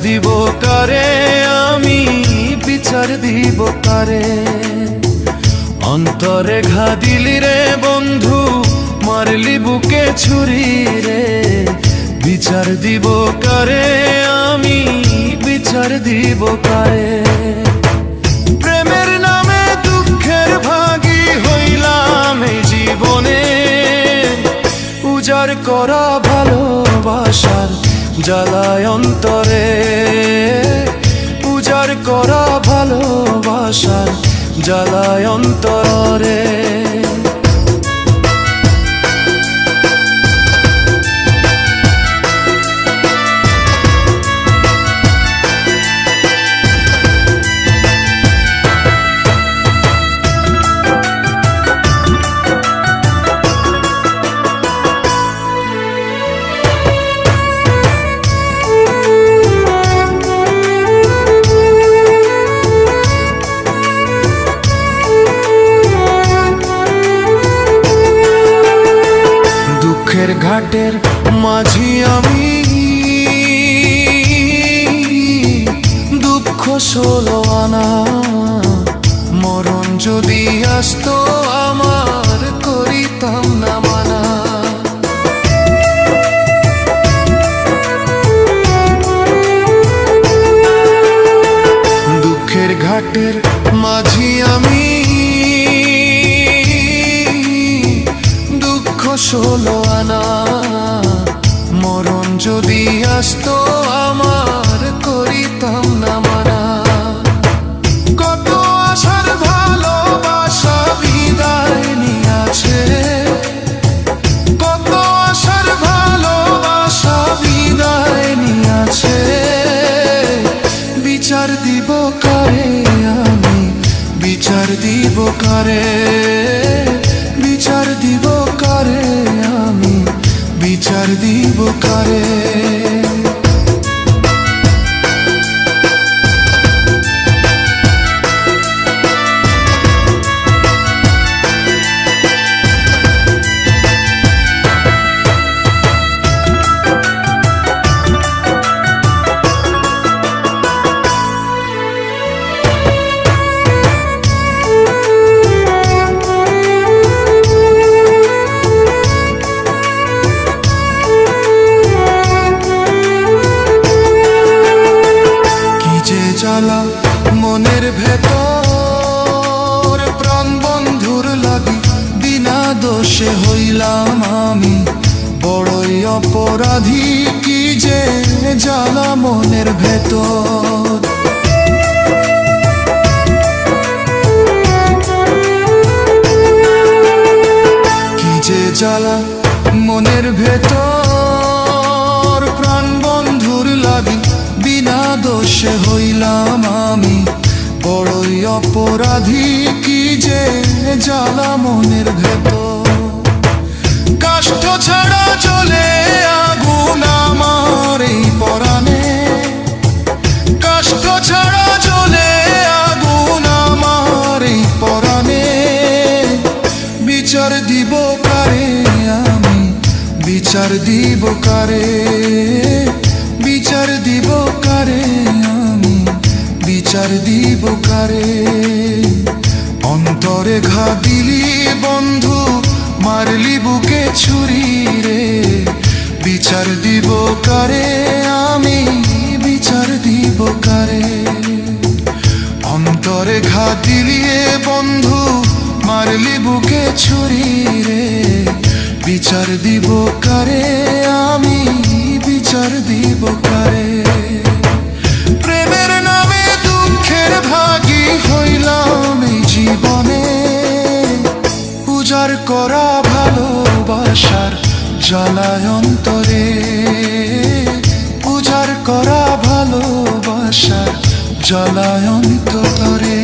দিব কারে আমি, বিচার দিব কারে। অন্তরে ঘা দিলি রে বন্ধু, মারলি বুকে ছুরি রে। বিচার দিব কারে আমি, বিচার দিব কারে। প্রেমের নামে দুঃখের ভাগী হইলাম এই জীবনে, উজাড় করা ভালোবাসার জ্বালায় অন্তরে। উজাড় করা ভালোবাসার জ্বালায় অন্তরে। ঘাটের মাঝি আমি, দুঃখ ষোলো আনা। মরণ যদি আসতো আমার, করিতাম না মানা। দুঃখের ঘাটের মাঝি আমি, দুঃখ ষোলো আনা। মরণ যদি আসতো আমার, করিতাম না মানা। কত আশার ভালোবাসা বিদায় নিয়াছে, কত আশার ভালোবাসা বিদায় নিয়াছে। বিচার দিব কারে আমি, বিচার দিব কারে। বিচার দিব কারে আমি, বিচার দিব কারে। মনের ভেতর প্রাণ বন্ধুর লাগি, বিনা দোষে হইলাম আমি বড়ই অপরাধী। কি যে জ্বালা মনের ভেতর, কি যে জ্বালা মনের ভেতর। প্রাণ বন্ধুর লাগি বিনা দোষে হইলাম আমি বড়ই অপরাধী। কি যে জ্বালা মনের ভেতর। কাষ্ঠ ছাড়া চলে আগুন আমার এই পরাণে, কাষ্ঠ ছাড়া চলে আগুন আমার এই পরাণে। বিচার দিব কারে আমি, বিচার দিব কারে। বিচার দিব কারে আমি, বিচার দিব কারে। অন্তরে ঘা দিলি বন্ধু, মারলি বুকে ছুরি রে। বিচার দিব কারে আমি, বিচার দিব কারে। অন্তরে ঘা দিলি বন্ধু, মারলি বুকে ছুরি রে। বিচার দিব কারে আমি, বিচার দিব কারে। প্রেমের নামে দুঃখের ভাগী হইলাম এই জীবনে, উজাড় করা ভালোবাসার জ্বালায় অন্তরে। উজাড় করা ভালোবাসার জ্বালায় অন্তরে।